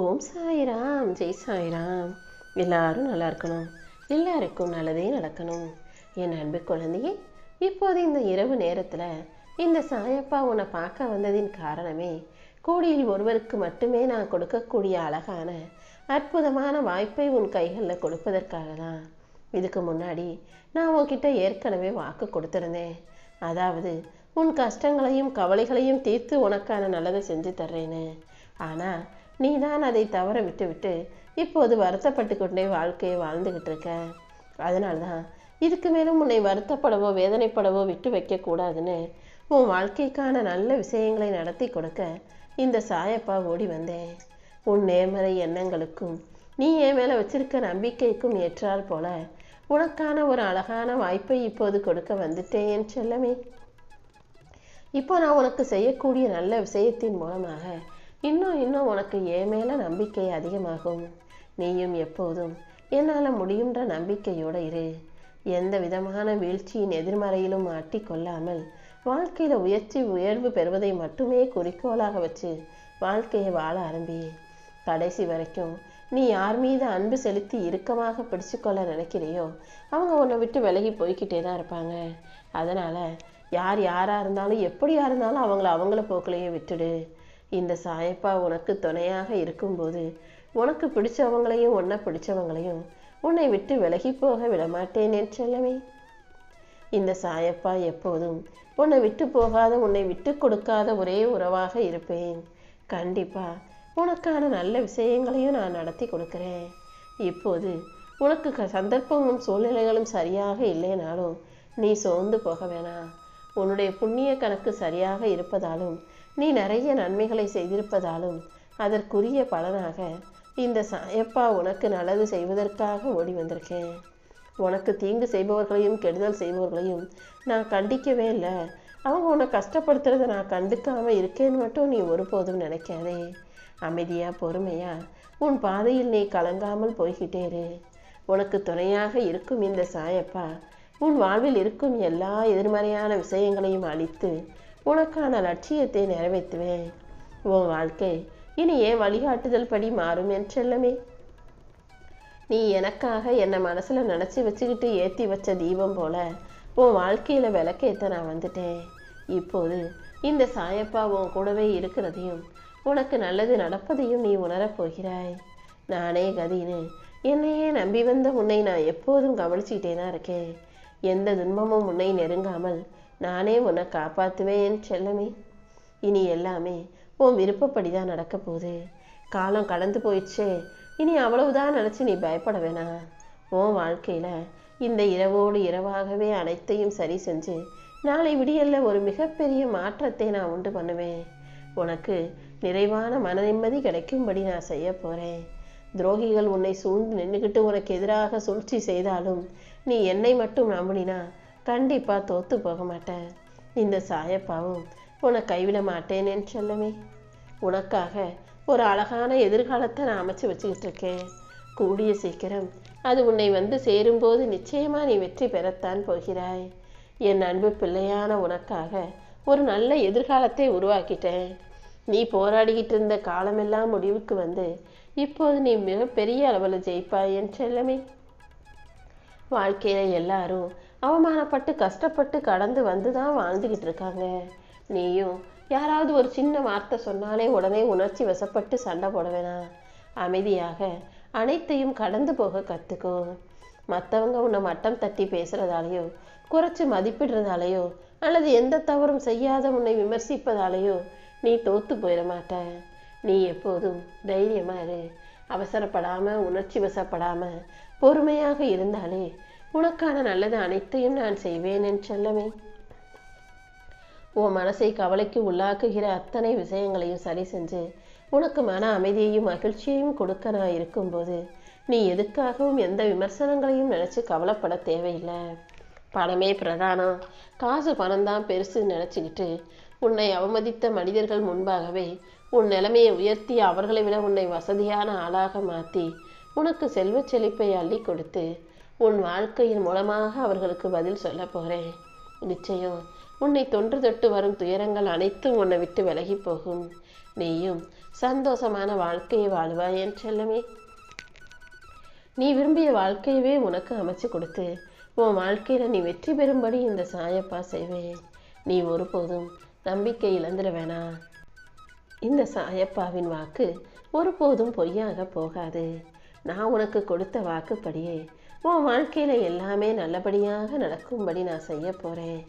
ஓம் சாய்ராம், ஜெய் சாய்ராம். எல்லாரும் நல்லா இருக்கணும், எல்லாருக்கும் நல்லதே நடக்கணும். என் அன்பு குழந்தையே, இப்போது இந்த இரவு நேரத்தில் இந்த சாயப்பா உன்னை பார்க்க வந்ததின் காரணமே, கோடியில் ஒருவருக்கு மட்டுமே நான் கொடுக்கக்கூடிய அழகான அற்புதமான வாய்ப்பை உன் கைகளில் கொடுப்பதற்காக தான். இதுக்கு முன்னாடி நான் உன்கிட்ட ஏற்கனவே வாக்கு கொடுத்துருந்தேன். அதாவது உன் கஷ்டங்களையும் கவலைகளையும் தீர்த்து உனக்கான நல்லதை செஞ்சு தர்றேன்னு. ஆனால் நீ தான் அதை தவற விட்டு இப்போது வருத்தப்பட்டு கொண்டே வாழ்க்கையை வாழ்ந்துக்கிட்டு இருக்க. அதனால தான் இதுக்கு மேலும் உன்னை வருத்தப்படவோ வேதனைப்படவோ விட்டு வைக்கக்கூடாதுன்னு உன் வாழ்க்கைக்கான நல்ல விஷயங்களை நடத்தி கொடுக்க இந்த சாயப்பா ஓடி வந்தேன். உன் நேர்மறை எண்ணங்களுக்கும் நீ என் மேலே வச்சிருக்க நம்பிக்கைக்கும் ஏற்றால் போல உனக்கான ஒரு அழகான வாய்ப்பை இப்போது கொடுக்க வந்துட்டேன் என் செல்லமே. இப்போ நான் உனக்கு செய்யக்கூடிய நல்ல விஷயத்தின் மூலமாக இன்னும் உனக்கு என் மேலே நம்பிக்கை அதிகமாகும். நீயும் எப்போதும் என்னால் முடியுன்ற நம்பிக்கையோடு இரு. எந்த விதமான வீழ்ச்சியின் எதிர்மறையிலும் மாட்டிக்கொள்ளாமல் வாழ்க்கையில் உயர்வு பெறுவதை மட்டுமே குறிக்கோளாக வச்சு வாழ்க்கையை வாழ ஆரம்பி. கடைசி வரைக்கும் நீ யார் மீது அன்பு செலுத்தி இறுக்கமாக பிடிச்சுக்கொள்ள நினைக்கிறையோ அவங்க உன்னை விட்டு விலகி போய்கிட்டே தான் இருப்பாங்க. அதனால் யாராக இருந்தாலும் எப்படியா இருந்தாலும் அவங்கள போக்கிலேயே விட்டுடு. இந்த சாயப்பா உனக்கு துணையாக இருக்கும்போது உனக்கு பிடிச்சவங்களையும் உன்னை பிடிச்சவங்களையும் உன்னை விட்டு விலகி போக விடமாட்டேன் என் செல்லமே. இந்த சாயப்பா எப்போதும் உன்னை விட்டு போகாத, உன்னை விட்டு கொடுக்காத ஒரே உறவாக இருப்பேன். கண்டிப்பா உனக்கான நல்ல விஷயங்களையும் நான் நடத்தி கொடுக்குறேன். இப்போது உனக்கு சந்தர்ப்பமும் சூழ்நிலைகளும் சரியாக இல்லைனாலும் நீ சோர்ந்து போக வேணாம். உன்னுடைய புண்ணிய கணக்கு சரியாக இருப்பதாலும் நீ நிறைய நன்மைகளை செய்திருப்பதாலும் அதற்குரிய பலனாக இந்த சாயப்பா உனக்கு நல்லது செய்வதற்காக ஓடி வந்திருக்கேன். உனக்கு தீங்கு செய்பவர்களையும் கெடுதல் செய்பவர்களையும் நான் கண்டிக்கவே இல்லை. அவங்க உன்னை கஷ்டப்படுத்துறதை நான் கண்டுக்காமல் இருக்கேன்னு மட்டும் நீ ஒருபோதும் நினைக்காதே. அமைதியா பொறுமையா உன் பாதையில் நீ கலங்காமல் போய்கிட்டே இரு. உனக்கு துணையாக இருக்கும் இந்த சாயப்பா உன் வாழ்வில் இருக்கும் எல்லா எதிர்மறையான விஷயங்களையும் அழித்து உனக்கான லட்சியத்தை நிறைவேற்றுவேன். உன் வாழ்க்கை இனி ஏன் வழிகாட்டுதல் படி மாறும் என் செல்லமே. நீ எனக்காக என்னை மனசில் நினச்சி வச்சுக்கிட்டு ஏற்றி வச்ச தீபம் போல உன் வாழ்க்கையில் விளக்கேற்ற நான் வந்துட்டேன். இப்போது இந்த சாயப்பா உன் கூடவே இருக்கிறதையும் உனக்கு நல்லது நடப்பதையும் நீ உணரப் போகிறாய். நானே கதின்னு என்னையே நம்பி வந்த உன்னை நான் எப்போதும் கவனிச்சுக்கிட்டே தான் இருக்கேன். எந்த துன்பமும் உன்னை நெருங்காமல் நானே உன்னை காப்பாற்றுவேன் என் செல்லமே. இனி எல்லாமே உன் விருப்பப்படி தான் நடக்க போகுது. காலம் கடந்து போயிடுச்சே, இனி அவ்வளவுதான் நினச்சி நீ பயப்பட வேணாம். உன் வாழ்க்கையில் இந்த இரவோடு இரவாகவே அனைத்தையும் சரி செஞ்சு நாளை விடியல்ல ஒரு மிகப்பெரிய மாற்றத்தை நான் உண்டு பண்ணுவேன். உனக்கு நிறைவான மன நிம்மதி கிடைக்கும்படி நான் செய்ய போகிறேன். துரோகிகள் உன்னை சூழ்ந்து நின்றுக்கிட்டு உனக்கு எதிராக சூழ்ச்சி செய்தாலும் நீ என்னை மட்டும் நம்பினா கண்டிப்பாக தோற்று போக மாட்டேன். இந்த சாயப்பாவும் உன்னை கைவிட மாட்டேன் என் செல்லமே. உனக்காக ஒரு அழகான எதிர்காலத்தை நான் அமைச்சு வச்சுக்கிட்டு இருக்கேன். கூடிய சீக்கிரம் அது உன்னை வந்து சேரும்போது நிச்சயமாக நீ வெற்றி பெறத்தான் போகிறாய். என் அன்பு பிள்ளையான உனக்காக ஒரு நல்ல எதிர்காலத்தை உருவாக்கிட்டேன். நீ போராடிக்கிட்டு இருந்த காலமெல்லாம் முடிவுக்கு வந்து இப்போது நீ மிகப்பெரிய அளவில் ஜெயிப்பாய் என் செல்லமே. வாழ்க்கையில் எல்லாரும் அவமானப்பட்டு கஷ்டப்பட்டு கடந்து வந்து தான் வாழ்ந்துக்கிட்டு இருக்காங்க. நீயும் யாராவது ஒரு சின்ன வார்த்தை சொன்னாலே உடனே உணர்ச்சி வசப்பட்டு சண்டை போட வேணாம். அமைதியாக அனைத்தையும் கடந்து போக கற்றுக்கோ. மற்றவங்க உன்னை மட்டம் தட்டி பேசுகிறதாலேயோ குறைச்சி மதிப்பிடுறதாலேயோ அல்லது எந்த தவறும் செய்யாத உன்னை விமர்சிப்பதாலேயோ நீ தோற்று போயிட மாட்ட. நீ எப்போதும் தைரியமாக இரு. அவசரப்படாமல் உணர்ச்சி வசப்படாமல் பொறுமையாக இருந்தாலே உனக்கான நல்லது அனைத்தையும் நான் செய்வேன் என் செல்லமே. உன் மனசை கவலைக்கு உள்ளாக்குகிற அத்தனை விஷயங்களையும் சரி செஞ்சு உனக்கு மன அமைதியையும் மகிழ்ச்சியையும் கொடுக்க நான் இருக்கும்போது நீ எதுக்காகவும் எந்த விமர்சனங்களையும் நினச்சி கவலைப்பட தேவையில்லை. பணமே பிரதானம், காசு பணம் தான் பெருசுன்னு நினச்சிக்கிட்டு உன்னை அவமதித்த மனிதர்கள் முன்பாகவே உன் நிலைமையை உயர்த்தி அவர்களை விட உன்னை வசதியான ஆளாக மாற்றி உனக்கு செல்வ செழிப்பை அள்ளி கொடுத்து உன் வாழ்க்கையின் மூலமாக அவர்களுக்கு பதில் சொல்ல போகிறேன். நிச்சயம் உன்னை தொன்று தொட்டு வரும் துயரங்கள் அனைத்தும் உன்னை விட்டு விலகி போகும். நீயும் சந்தோஷமான வாழ்க்கையை வாழ்வாய் என் செல்லமே. நீ விரும்பிய வாழ்க்கையவே உனக்கு அமைச்சு கொடுத்து உன் வாழ்க்கையில நீ வெற்றி பெறும்படி இந்த சாயப்பா செய்வேன். நீ ஒருபோதும் நம்பிக்கை இழந்துட வேணாம். இந்த சாயப்பாவின் வாக்கு ஒருபோதும் பொய்யாக போகாது. நான் உனக்கு கொடுத்த வாக்குப்படியே உன் வாழ்க்கையில எல்லாமே நல்லபடியாக நடக்கும்படி நான் செய்ய போறேன்.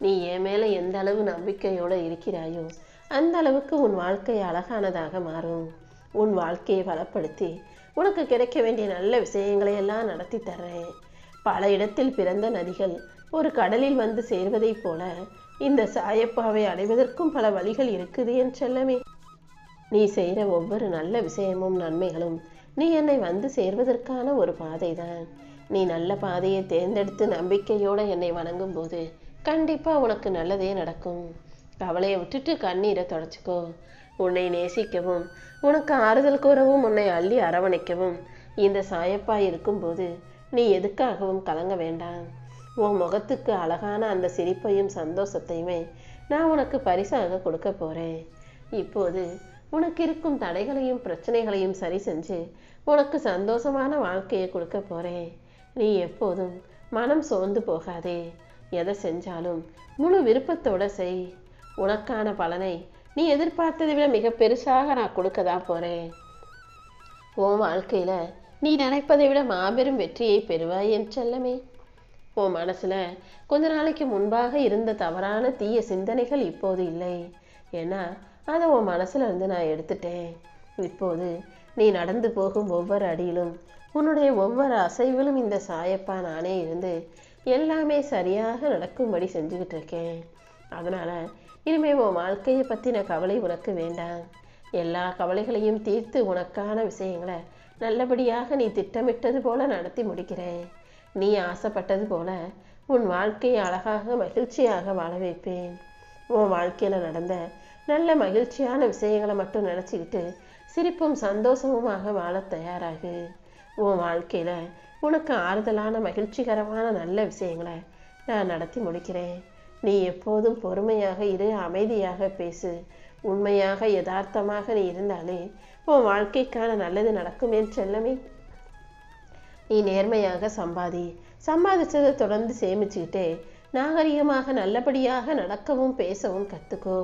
நீ என் மேல எந்த அளவு நம்பிக்கையோட இருக்கிறாயோ அந்த அளவுக்கு உன் வாழ்க்கை அழகானதாக மாறும். உன் வாழ்க்கையை வளப்படுத்தி உனக்கு கிடைக்க வேண்டிய நல்ல விஷயங்களை எல்லாம் நடத்தி தர்றேன். பல இடத்தில் பிறந்த நதிகள் ஒரு கடலில் வந்து சேர்வதைப் போல இந்த சாயப்பாவை அடைவதற்கும் பல வழிகள் இருக்குது என் செல்லமே. நீ செய்கிற ஒவ்வொரு நல்ல விஷயமும் நன்மைகளும் நீ என்னை வந்து சேர்வதற்கான ஒரு பாதை தான். நீ நல்ல பாதையை தேர்ந்தெடுத்து நம்பிக்கையோடு என்னை வணங்கும் போது கண்டிப்பாக உனக்கு நல்லதே நடக்கும். கவலையை விட்டுட்டு கண்ணீரை தொடச்சிக்கோ. உன்னை நேசிக்கவும் உனக்கு ஆறுதல் கூறவும் உன்னை அள்ளி அரவணைக்கவும் இந்த சாயப்பா இருக்கும்போது நீ எதுக்காகவும் கலங்க வேண்டாம். உன் முகத்துக்கு அழகான அந்த சிரிப்பையும் சந்தோஷத்தையுமே நான் உனக்கு பரிசாக கொடுக்க போகிறேன். இப்போது உனக்கு இருக்கும் தடைகளையும் பிரச்சனைகளையும் சரி செஞ்சு உனக்கு சந்தோஷமான வாழ்க்கையை கொடுக்க போகிறேன். நீ எப்போதும் மனம் சோர்ந்து போகாதே. எதை செஞ்சாலும் முழு விருப்பத்தோட செய். உனக்கான பலனை நீ எதிர்பார்த்ததை விட மிக பெருசாக நான் கொடுக்க தான் போகிறேன். உன் வாழ்க்கையில் நீ நினைப்பதை விட மாபெரும் வெற்றியை பெறுவாய் என் செல்லமே. உன் மனசில் கொஞ்ச நாளைக்கு முன்பாக இருந்த தவறான தீய சிந்தனைகள் இப்போது இல்லை. ஏன்னா அதை உன் மனசுல இருந்து நான் எடுத்துட்டேன். இப்போது நீ நடந்து போகும் ஒவ்வொரு அடியிலும் உன்னுடைய ஒவ்வொரு அசைவிலும் இந்த சாயப்பா நானே இருந்து எல்லாமே சரியாக நடக்கும்படி செஞ்சுக்கிட்டு இருக்கேன். அதனால இனிமே உன் வாழ்க்கையை பற்றின கவலை உனக்கு வேண்டாம். எல்லா கவலைகளையும் தீர்த்து உனக்கான விஷயங்களை நல்லபடியாக நீ திட்டமிட்டது போல நடத்தி முடிக்கிறேன். நீ ஆசைப்பட்டது போல உன் வாழ்க்கையை அழகாக மகிழ்ச்சியாக வாழ வைப்பேன். உன் வாழ்க்கையில் நடந்த நல்ல மகிழ்ச்சியான விஷயங்களை மட்டும் நினச்சிக்கிட்டு சிரிப்பும் சந்தோஷமுமாக வாழ தயாராகு. உன் வாழ்க்கையில் உனக்கு ஆறுதலான மகிழ்ச்சிகரமான நல்ல விஷயங்களை நான் நடத்தி முடிக்கிறேன். நீ எப்போதும் பொறுமையாக இரு, அமைதியாக பேசு. உண்மையாக யதார்த்தமாக நீ இருந்தாலே உன் வாழ்க்கைக்கான நல்லது நடக்கும் என் செல்லமே. நீ நேர்மையாக சம்பாதிச்சதை தொடர்ந்து சேமிச்சுக்கிட்டே நாகரிகமாக நல்லபடியாக நடக்கவும் பேசவும் கற்றுக்கோ.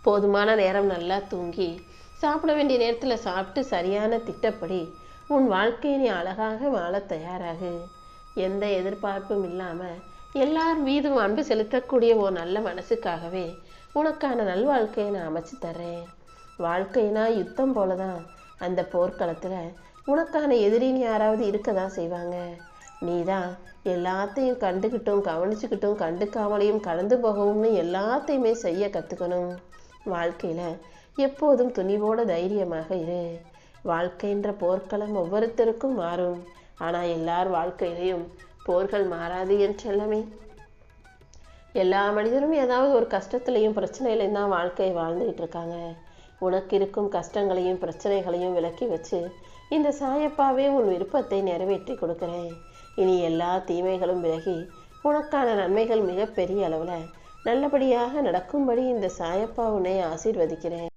போதுமான நேரம் நல்லா தூங்கி சாப்பிட வேண்டிய நேரத்தில் சாப்பிட்டு சரியான திட்டப்படி உன் வாழ்க்கையை நீ அழகாக வாழ தயாராகு. எந்த எதிர்பார்ப்பும் இல்லாமல் எல்லார் மீதும் அன்பு செலுத்தக்கூடிய ஒரு நல்ல மனசுக்காகவே உனக்கான நல்வாழ்க்கையை நான் அமைச்சு தர்றேன். வாழ்க்கைனா யுத்தம் போலதான். அந்த போர்க்களத்தில் உனக்கான எதிரின்னு யாராவது இருக்க தான் செய்வாங்க. நீ தான் எல்லாத்தையும் கண்டுக்கிட்டும் கவனிச்சுக்கிட்டும் கண்டுக்காமலையும் கடந்து போகவும்னு எல்லாத்தையுமே செய்ய கற்றுக்கணும். வாழ்க்கையில் எப்போதும் துணிவோட தைரியமாக இரு. வாழ்க்கைன்ற போர்க்களம் ஒவ்வொருத்தருக்கும் மாறும். ஆனால் எல்லார் வாழ்க்கையிலையும் போர்கள் மாறாது என் செல்லமே. எல்லா மனிதரும் ஏதாவது ஒரு கஷ்டத்துலையும் பிரச்சனையிலையும் தான் வாழ்க்கையை வாழ்ந்துகிட்டு இருக்காங்க. உனக்கு இருக்கும் கஷ்டங்களையும் பிரச்சனைகளையும் விலக்கி வச்சு இந்த சாயப்பாவே உன் விருப்பத்தை நிறைவேற்றி கொடுக்குறேன். இனி எல்லா தீமைகளும் விலகி உனக்கான நன்மைகள் மிகப்பெரிய அளவில் நல்லபடியாக நடக்கும்படி இந்த சாயப்பா உன்னை ஆசீர்வதிக்கிறேன்.